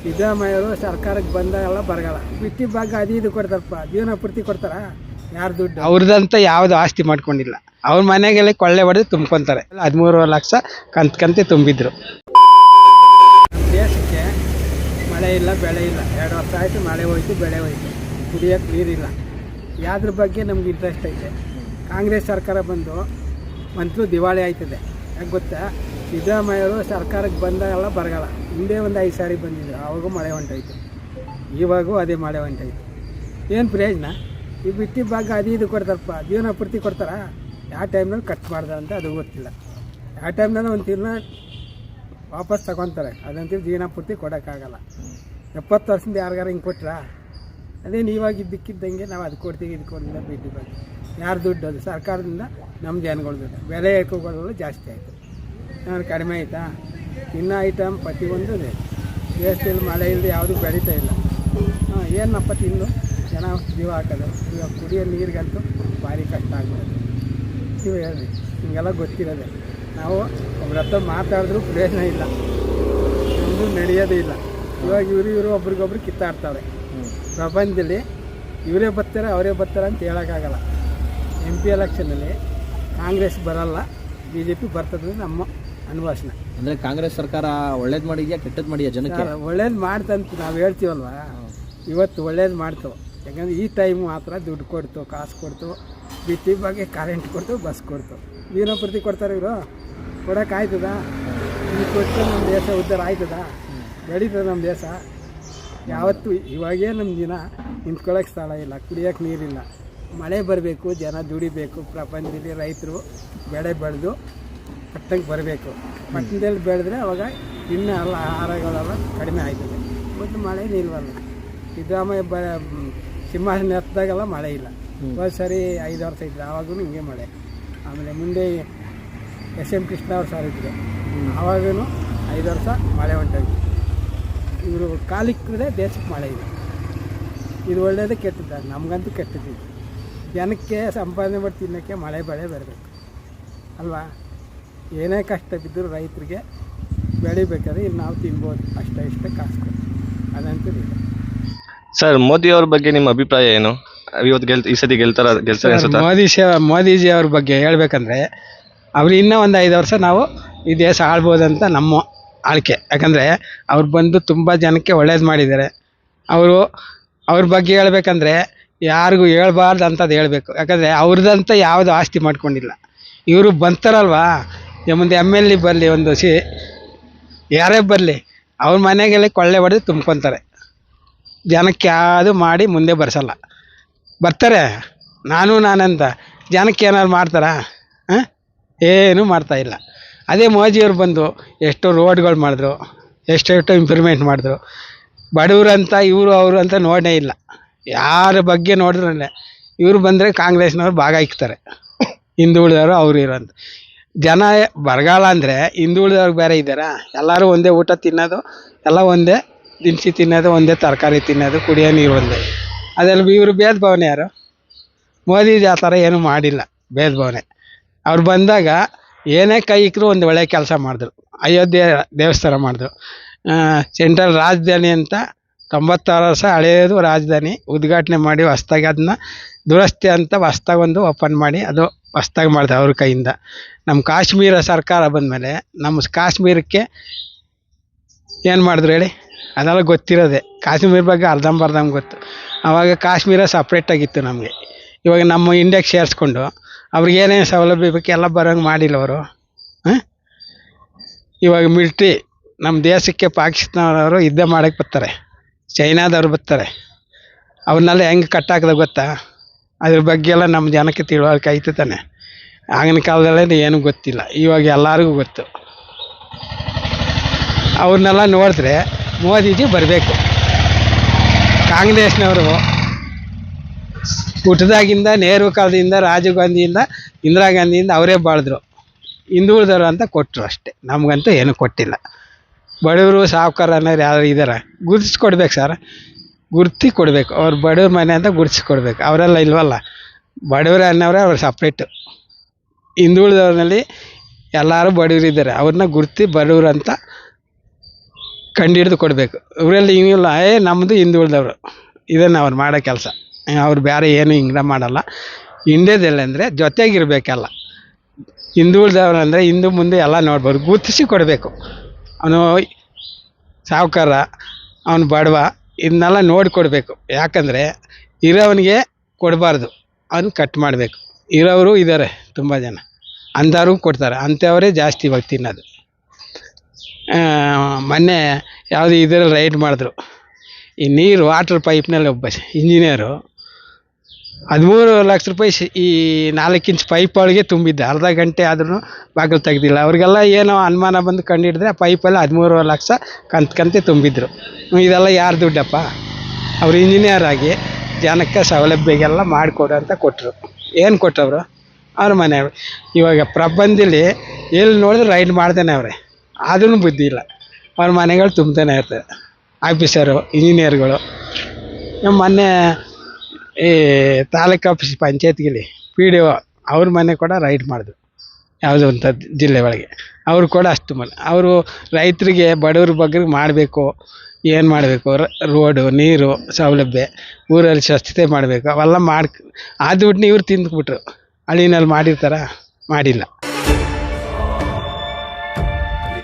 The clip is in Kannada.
ಸಿದ್ದರಾಮಯ್ಯವರು ಸರ್ಕಾರಕ್ಕೆ ಬಂದಾಗೆಲ್ಲ ಬರಗಾಲ ಬಿಟ್ಟಿ ಭಾಗ ಅದು ಇದು ಕೊಡ್ತಾರಪ್ಪ, ಜೀವನ ಪೂರ್ತಿ ಕೊಡ್ತಾರ? ಯಾರು ದುಡ್ಡು? ಅವ್ರದಂತ ಯಾವುದು ಆಸ್ತಿ ಮಾಡ್ಕೊಂಡಿಲ್ಲ. ಅವ್ರ ಮನೆಗೆಲ್ಲ ಕೊಳ್ಳೆ ಹೊಡೆದು ತುಂಬ್ಕೊಂತಾರೆ. 13 ಲಕ್ಷ ಕಂತೆ ತುಂಬಿದ್ರು. ದೇಶಕ್ಕೆ ಮಳೆ ಇಲ್ಲ, ಬೆಳೆ ಇಲ್ಲ. 2 ವರ್ಷ ಆಯಿತು, ಮಳೆ ಹೋಯ್ತು, ಬೆಳೆ ಹೋಯ್ತು, ಕುಡಿಯೋಕ್ಕೆ ನೀರಿಲ್ಲ. ಯಾವ್ದ್ರ ಬಗ್ಗೆ ನಮ್ಗೆ ಇಂಟ್ರೆಸ್ಟ್ ಐತೆ? ಕಾಂಗ್ರೆಸ್ ಸರ್ಕಾರ ಬಂದು ಮಂತ್ರು ದಿವಾಳಿ ಆಯ್ತದೆ. ಯಾಕೆ ಗೊತ್ತಾ? ಸಿದ್ದರಾಮಯ್ಯವರು ಸರ್ಕಾರಕ್ಕೆ ಬಂದಾಗೆಲ್ಲ ಬರಗಾಲ. ಹಿಂದೆ ಒಂದು 5 ಸಾರಿ ಬಂದಿದ್ರು, ಆವಾಗೂ ಮಳೆ ಹೊಂಟೋಯ್ತು, ಇವಾಗೂ ಅದೇ ಮಳೆ ಹೊಂಟೋಯ್ತು. ಏನು ಪ್ರಯೋಜನ? ಈ ಬಿಟ್ಟಿ ಭಾಗ ಅದು ಇದು ಕೊಡ್ತಾರಪ್ಪ, ಜೀವನ ಪೂರ್ತಿ ಕೊಡ್ತಾರ? ಯಾವ ಟೈಮ್ನಲ್ಲಿ ಕಟ್ ಮಾಡ್ದ ಅಂತ ಅದು ಗೊತ್ತಿಲ್ಲ. ಯಾವ ಟೈಮ್ನಲ್ಲಿ ಒಂದು ತಿರ್ನ ವಾಪಸ್ ತಗೊತಾರೆ, ಅದಂತೇಳಿ ಜೀವನ ಪೂರ್ತಿ ಕೊಡೋಕ್ಕಾಗಲ್ಲ. 70 ವರ್ಷದಿಂದ ಯಾರಿಗಾರ ಹಿಂಗೆ ಕೊಟ್ರಾ? ಅದೇನು ಇವಾಗ ಇದ್ದಕ್ಕಿದ್ದಂಗೆ ನಾವು ಅದು ಕೊಡ್ತೀವಿ, ಇದು ಕೊಡಲಿಲ್ಲ. ಬಿಟ್ಟಿ ಬಗ್ಗೆ ಯಾರು ದುಡ್ಡು? ಅದು ಸರ್ಕಾರದಿಂದ ನಮ್ಮ ಜನಗಳ ದುಡ್ಡು. ಬೆಲೆ ಏಕಗಳು ಜಾಸ್ತಿ ಆಯಿತು, ನಾನು ಕಡಿಮೆ ಆಯಿತಾ? ಇನ್ನೂ ಐಟಮ್ ಪ್ರತಿಯೊಂದು ದೇಶದಲ್ಲಿ ಮಳೆ ಇಲ್ಲದೆ ಯಾವುದೂ ಬೆಳೀತಾ ಇಲ್ಲ. ಏನಪ್ಪ ತಿಂದು ಜನ ಜೀವ ಹಾಕೋದು? ಇವಾಗ ಕುಡಿಯೋ ನೀರಿಗಂತೂ ಭಾರಿ ಕಷ್ಟ ಆಗ್ಬಿಡೋದು. ನೀವು ಹೇಳ್ರಿ, ನಿಮಗೆಲ್ಲ ಗೊತ್ತಿರೋದೆ. ನಾವು ಒಬ್ರ ಹತ್ರ ಮಾತಾಡಿದ್ರೂ ಪ್ರಯೋಜನ ಇಲ್ಲ, ನಮ್ಮದು ನಡೆಯೋದೇ ಇಲ್ಲ. ಇವಾಗ ಇವರು ಒಬ್ರಿಗೊಬ್ರು ಕಿತ್ತಾಡ್ತಾವೆ. ಪ್ರಪಂಚದಲ್ಲಿ ಇವರೇ ಬರ್ತಾರೆ, ಅವರೇ ಬರ್ತಾರೆ ಅಂತ ಹೇಳೋಕ್ಕಾಗಲ್ಲ. MP ಎಲೆಕ್ಷನಲ್ಲಿ ಕಾಂಗ್ರೆಸ್ ಬರಲ್ಲ, BJP ಬರ್ತದೆ ನಮ್ಮ ಅನ್ವಾಸನೆ. ಅಂದರೆ ಕಾಂಗ್ರೆಸ್ ಸರ್ಕಾರ ಒಳ್ಳೇದು ಮಾಡಿದ್ಯಾ ಕೆಟ್ಟದ್ದು ಮಾಡಿದ್ಯಾ ಜನಕ್ಕೆ? ಒಳ್ಳೇದು ಮಾಡ್ತಂತ ನಾವು ಹೇಳ್ತೀವಲ್ವ, ಇವತ್ತು ಒಳ್ಳೇದು ಮಾಡ್ತೇವೆ. ಯಾಕಂದರೆ ಈ ಟೈಮ್ ಮಾತ್ರ ದುಡ್ಡು ಕೊಡ್ತು, ಕಾಸು ಕೊಡ್ತು, ಬಿಟ್ಟಿ ಬಗ್ಗೆ ಕರೆಂಟ್ ಕೊಡ್ತು, ಬಸ್ ಕೊಡ್ತು. ಜೀವನ ಪ್ರತಿ ಕೊಡ್ತಾರೆ ಇವರು? ಕೊಡೋಕ್ಕಾಯ್ತದ? ಈ ಕೊಟ್ಟು ನಮ್ಮ ದೇಶ ಉದ್ಧಾರ ಆಯ್ತದ? ಬೆಳೀತದೆ ನಮ್ಮ ದೇಶ? ಯಾವತ್ತು ಇವಾಗೇ ನಮ್ಮ ದಿನ ನಿಂತ್ಕೊಳ್ಳೋಕೆ ಸ್ಥಳ ಇಲ್ಲ, ಕುಡಿಯೋಕ್ಕೆ ನೀರಿಲ್ಲ. ಮಳೆ ಬರಬೇಕು, ಜನ ದುಡಿಬೇಕು. ಪ್ರಪಂಚದಲ್ಲಿ ರೈತರು ಬೆಳೆ ಬೆಳೆದು ಪಟ್ಟಣಕ್ಕೆ ಬರಬೇಕು. ಪಟ್ಟಣದಲ್ಲಿ ಬೆಳೆದ್ರೆ ಅವಾಗ ಇನ್ನೂ ಎಲ್ಲ ಆಹಾರಗಳೆಲ್ಲ ಕಡಿಮೆ ಆಯ್ತದೆ. ಮತ್ತು ಮಳೆ ನಿಲ್ವಲ್ಲ. ಸಿದ್ದರಾಮಯ್ಯ ಸಿಂಹಾಸನ ಎತ್ತಿದಾಗೆಲ್ಲ ಮಳೆ ಇಲ್ಲ. ಒಂದು ಸರಿ 5 ವರ್ಷ ಇದ್ದರು, ಆವಾಗೂ ಹಿಂಗೆ ಮಳೆ. ಆಮೇಲೆ ಮುಂದೆ SM ಕೃಷ್ಣ ಅವ್ರು ಸರ್ ಇದ್ದರು, ಆವಾಗೂ 5 ವರ್ಷ ಮಳೆ ಹೊಂಟೋಗಿ. ಇವರು ಕಾಲಿಕ್ಕದೆ ದೇಶಕ್ಕೆ ಮಳೆ ಇಲ್ಲ. ಇದು ಒಳ್ಳೆಯದೇ ಕೆಟ್ಟದ? ನಮಗಂತೂ ಕೆಟ್ಟದಿದೆ. ಜನಕ್ಕೆ ಸಂಪಾದನೆ ಮಾಡಿ ತಿನ್ನೋಕ್ಕೆ ಮಳೆ ಬೆಳೆ ಬರಬೇಕು ಅಲ್ವಾ? ಏನೇ ಕಷ್ಟ ಬಿದ್ದರೂ ರೈತರಿಗೆ ಬೆಳಿಬೇಕಾದ್ರೆ ಇಲ್ಲಿ ನಾವು ತಿನ್ಬೋದು, ಅಷ್ಟೇ ಕಾಸು ಕೊಟ್ಟು. ಅದಂತೂ ಇಲ್ಲ. ಸರ್, ಮೋದಿ ಅವ್ರ ಬಗ್ಗೆ ನಿಮ್ಮ ಅಭಿಪ್ರಾಯ ಏನು? ಇವತ್ತು ಈ ಸತಿ ಗೆಲ್ತಾರೆ ಅನ್ಸುತ್ತಾ? ಮೋದಿಜಿ ಅವ್ರ ಬಗ್ಗೆ ಹೇಳ್ಬೇಕಂದ್ರೆ, ಅವ್ರು ಇನ್ನೂ ಒಂದು 5 ವರ್ಷ ನಾವು ಈ ದೇಶ ಆಳ್ಬೋದಂತ ನಮ್ಮ ಆಳ್ಕೆ. ಯಾಕಂದರೆ ಅವ್ರು ಬಂದು ತುಂಬ ಜನಕ್ಕೆ ಒಳ್ಳೇದು ಮಾಡಿದ್ದಾರೆ. ಅವ್ರ ಬಗ್ಗೆ ಹೇಳ್ಬೇಕಂದ್ರೆ ಯಾರಿಗೂ ಹೇಳ್ಬಾರ್ದು ಅಂಥದ್ದು ಹೇಳಬೇಕು. ಯಾಕಂದರೆ ಅವ್ರದ್ದಂತ ಯಾವುದು ಆಸ್ತಿ ಮಾಡ್ಕೊಂಡಿಲ್ಲ. ಇವರು ಬಂತಾರಲ್ವಾ, ಮುಂದೆ MLA ಬರಲಿ, ಯಾರೇ ಬರಲಿ, ಅವ್ರ ಮನೆಗೆಲ್ಲ ಕೊಳ್ಳೆ ಹೊಡೆದು ತುಂಬ್ಕೊತಾರೆ. ಜನಕ್ಕೆ ಯಾವುದು ಮಾಡಿ ಮುಂದೆ ಬರ್ಸಲ್ಲ. ಬರ್ತಾರೆ ನಾನಂತ, ಜನಕ್ಕೆ ಏನಾದ್ರು ಮಾಡ್ತಾರಾ? ಏನೂ ಮಾಡ್ತಾಯಿಲ್ಲ. ಅದೇ ಮೋದಿಯವ್ರು ಬಂದು ಎಷ್ಟೋ ರೋಡ್ಗಳು ಮಾಡಿದ್ರು, ಎಷ್ಟೆಷ್ಟೋ ಇಂಪ್ರೂವ್ಮೆಂಟ್ ಮಾಡಿದ್ರು. ಬಡವರಂತ ಅವರು ಅಂತ ನೋಡೇ ಇಲ್ಲ. ಯಾರ ಬಗ್ಗೆ ನೋಡಿದ್ರೆ ಇವರು ಬಂದರೆ ಕಾಂಗ್ರೆಸ್ನವ್ರು ಭಾಗ ಇಕ್ತಾರೆ, ಹಿಂದುಳಿದವರು ಅವರು ಇರೋಂಥ ಜನ. ಬರಗಾಲ ಅಂದರೆ ಹಿಂದುಳಿದವ್ರಿಗೆ ಬೇರೆ ಇದ್ದಾರಾ? ಎಲ್ಲರೂ ಒಂದೇ ಊಟ ತಿನ್ನೋದು, ಎಲ್ಲ ಒಂದೇ ದಿನಸಿ ತಿನ್ನೋದು, ಒಂದೇ ತರಕಾರಿ ತಿನ್ನೋದು, ಕುಡಿಯೋ ನೀರು ಒಂದೇ. ಅದೆಲ್ಲ ಇವರು ಭೇದ ಭಾವನೆ ಯಾರು? ಮೋದಿ ಆ ಥರ ಏನೂ ಮಾಡಿಲ್ಲ, ಭೇದ ಭಾವನೆ. ಅವ್ರು ಬಂದಾಗ ಏನೇ ಕೈ ಇಕ್ಕರು ಒಂದು ಒಳ್ಳೆಯ ಕೆಲಸ ಮಾಡಿದ್ರು. ಅಯೋಧ್ಯೆ ದೇವಸ್ಥಾನ ಮಾಡಿದ್ರು. ಸೆಂಟ್ರಲ್ ರಾಜಧಾನಿ ಅಂತ 96 ವರ್ಷ ಹಳೆಯದು ರಾಜಧಾನಿ ಉದ್ಘಾಟನೆ ಮಾಡಿ ಹೊಸ್ದಾಗಿ ಅದನ್ನ ದುರಸ್ತಿ ಅಂತ ಹೊಸ್ದಾಗಿ ಒಂದು ಓಪನ್ ಮಾಡಿ ಅದು ಹೊಸ್ದಾಗಿ ಮಾಡಿದೆ ಅವ್ರ ಕೈಯಿಂದ. ನಮ್ಮ ಕಾಶ್ಮೀರ ಸರ್ಕಾರ ಬಂದಮೇಲೆ ನಮ್ಮ ಕಾಶ್ಮೀರಕ್ಕೆ ಏನು ಮಾಡಿದ್ರು ಹೇಳಿ? ಅದೆಲ್ಲ ಗೊತ್ತಿರೋದೆ. ಕಾಶ್ಮೀರ ಬಗ್ಗೆ ಅರ್ಧಂಬರ್ಧಂ ಗೊತ್ತು. ಆವಾಗ ಕಾಶ್ಮೀರ ಸಪ್ರೇಟಾಗಿತ್ತು ನಮಗೆ. ಇವಾಗ ನಮ್ಮ ಇಂಡಿಯಾಗೆ ಸೇರಿಸ್ಕೊಂಡು ಅವ್ರಿಗೆ ಏನೇನು ಸೌಲಭ್ಯ ಬೇಕು ಎಲ್ಲ ಬರೋಂಗೆ ಮಾಡಿಲ್ಲ ಅವರು. ಇವಾಗ ಮಿಲ್ಟ್ರಿ ನಮ್ಮ ದೇಶಕ್ಕೆ ಪಾಕಿಸ್ತಾನದವರು ಯುದ್ಧ ಮಾಡೋಕ್ಕೆ ಬರ್ತಾರೆ, ಚೈನಾದವ್ರು ಬರ್ತಾರೆ. ಅವನ್ನೆಲ್ಲ ಹೆಂಗೆ ಕಟ್ಟಾಕದ ಗೊತ್ತಾ? ಅದ್ರ ಬಗ್ಗೆ ಎಲ್ಲ ನಮ್ಮ ಜನಕ್ಕೆ ತಿಳುವಳಿಕೆ ಆಯ್ತು ತಾನೆ. ಆಗಿನ ಕಾಲದಲ್ಲೇ ಏನೂ ಗೊತ್ತಿಲ್ಲ, ಇವಾಗ ಎಲ್ಲರಿಗೂ ಗೊತ್ತು. ಅವ್ರನ್ನೆಲ್ಲ ನೋಡಿದ್ರೆ ಮೋದಿಜಿ ಬರಬೇಕು. ಕಾಂಗ್ರೆಸ್ನವರು ಹುಟ್ಟಿದಾಗಿಂದ ನೆಹರು ಕಾಲದಿಂದ, ರಾಜೀವ್ ಗಾಂಧಿಯಿಂದ, ಇಂದಿರಾ ಗಾಂಧಿಯಿಂದ ಅವರೇ ಬಾಳಿದ್ರು. ಹಿಂದುಳಿದವರು ಅಂತ ಕೊಟ್ಟರು ಅಷ್ಟೇ, ನಮಗಂತೂ ಏನೂ ಕೊಟ್ಟಿಲ್ಲ. ಬಡವರು ಸಾಹುಕಾರ ಅನ್ನೋರು ಯಾರು ಇದ್ದಾರೆ? ಗುರುತಿಸ್ಕೊಡ್ಬೇಕು ಸರ್, ಗುರ್ತಿ ಕೊಡಬೇಕು. ಅವ್ರು ಬಡವ್ರ ಮನೆ ಅಂತ ಗುರುತಿಸ್ಕೊಡ್ಬೇಕು. ಅವರೆಲ್ಲ ಇಲ್ವಲ್ಲ, ಬಡವರು ಅನ್ನೋರೇ ಅವ್ರು ಸಪ್ರೇಟು. ಹಿಂದುಳಿದವ್ರಲ್ಲಿ ಎಲ್ಲರೂ ಬಡವರಿದ್ದಾರೆ, ಅವ್ರನ್ನ ಗುರ್ತಿ ಬಡವರು ಅಂತ ಕಂಡು ಹಿಡಿದು ಕೊಡಬೇಕು. ಇವರಲ್ಲಿ ಹಿಂಗಿಲ್ಲ, ನಮ್ಮದು ಹಿಂದುಳಿದವರು, ಇದನ್ನು ಅವ್ರು ಮಾಡೋ ಕೆಲಸ. ಅವ್ರು ಬೇರೆ ಏನು ಹಿಂಗೆ ಮಾಡಲ್ಲ. ಇಂಡಿಯಾದಲ್ಲಿ ಅಂದರೆ ಜೊತೆಗಿರಬೇಕಲ್ಲ. ಹಿಂದುಳಿದವ್ರು ಅಂದರೆ ಹಿಂದೆ ಮುಂದೆ ಎಲ್ಲ ನೋಡ್ಬೋದು, ಗುರುತಿಸಿ ಕೊಡಬೇಕು. ಅವನು ಸಾಹುಕಾರ, ಅವನು ಬಡವ, ಇದನ್ನೆಲ್ಲ ನೋಡಿ ಕೊಡಬೇಕು. ಯಾಕಂದರೆ ಇರೋವನಿಗೆ ಕೊಡಬಾರ್ದು, ಅವನು ಕಟ್ ಮಾಡಬೇಕು. ಇರೋರು ಇದ್ದಾರೆ ತುಂಬ ಜನ, ಅಂಥವ್ರಿಗೂ ಕೊಡ್ತಾರೆ. ಅಂಥವರೇ ಜಾಸ್ತಿ ಇವಾಗ ತಿನ್ನೋದು. ಮೊನ್ನೆ ಯಾವುದೋ ಇದರಲ್ಲಿ ರೈಡ್ ಮಾಡಿದ್ರು. ಈ ನೀರು ವಾಟ್ರ್ ಪೈಪ್ನಲ್ಲಿ ಒಬ್ಬ ಇಂಜಿನಿಯರು 13 ಲಕ್ಷ ರೂಪಾಯಿ ಈ 4 ಇಂಚ್ ಪೈಪ್ ಒಳಗೆ ತುಂಬಿದ್ದ. ಅರ್ಧ ಗಂಟೆ ಆದ್ರೂ ಬಾಗಿಲು ತೆಗ್ದಿಲ್ಲ. ಅವ್ರಿಗೆಲ್ಲ ಏನೋ ಅನುಮಾನ ಬಂದು ಕಂಡಿಡಿದ್ರೆ ಆ ಪೈಪಲ್ಲಿ 13 ಲಕ್ಷ ಕಂತೆ ತುಂಬಿದ್ರು. ಇದೆಲ್ಲ ಯಾರು ದುಡ್ಡಪ್ಪ? ಅವ್ರು ಇಂಜಿನಿಯರ್ ಆಗಿ ಜನಕ್ಕೆ ಸೌಲಭ್ಯಗೆಲ್ಲ ಮಾಡಿಕೊಡು ಅಂತ ಕೊಟ್ಟರು. ಏನು ಕೊಟ್ಟವರು? ಅವ್ರ ಮನೆಯವರು. ಇವಾಗ ಪ್ರಬಂಧದಲ್ಲಿ ಎಲ್ಲಿ ನೋಡಿದ್ರೆ ರೈಡ್ ಮಾಡ್ತಾನೆ ಅವ್ರೆ, ಆದ್ರೂ ಬುದ್ಧಿ ಇಲ್ಲ. ಅವ್ರ ಮನೆಗಳು ತುಂಬ್ತಾನೆ ಇರ್ತದೆ, ಆಫೀಸರು, ಇಂಜಿನಿಯರ್ಗಳು. ನಮ್ಮ ಮೊನ್ನೆ ಈ ತಾಲೂಕು ಆಫೀಸ್ ಪಂಚಾಯತ್ಗಿಲಿ PDO ಅವ್ರ ಮನೆ ಕೂಡ ರೈಡ್ ಮಾಡಿದ್ರು, ಯಾವುದೋ ಒಂದು ಜಿಲ್ಲೆ ಒಳಗೆ. ಅವರು ಕೂಡ ಅಷ್ಟು ಅವರು ರೈತರಿಗೆ, ಬಡವ್ರ ಬಗ್ಗೆ ಮಾಡಬೇಕು. ಏನು ಮಾಡಬೇಕು? ರೋಡು, ನೀರು ಸೌಲಭ್ಯ, ಊರಲ್ಲಿ ಸ್ವಚ್ಛತೆ ಮಾಡಬೇಕು. ಅವೆಲ್ಲ ಆ ದುಡ್ಡನ್ನ ಇವ್ರು ತಿಂದ್ಬಿಟ್ರು. ಹಳ್ಳಿನಲ್ಲಿ ಮಾಡಿರ್ತಾರ? ಮಾಡಿಲ್ಲ.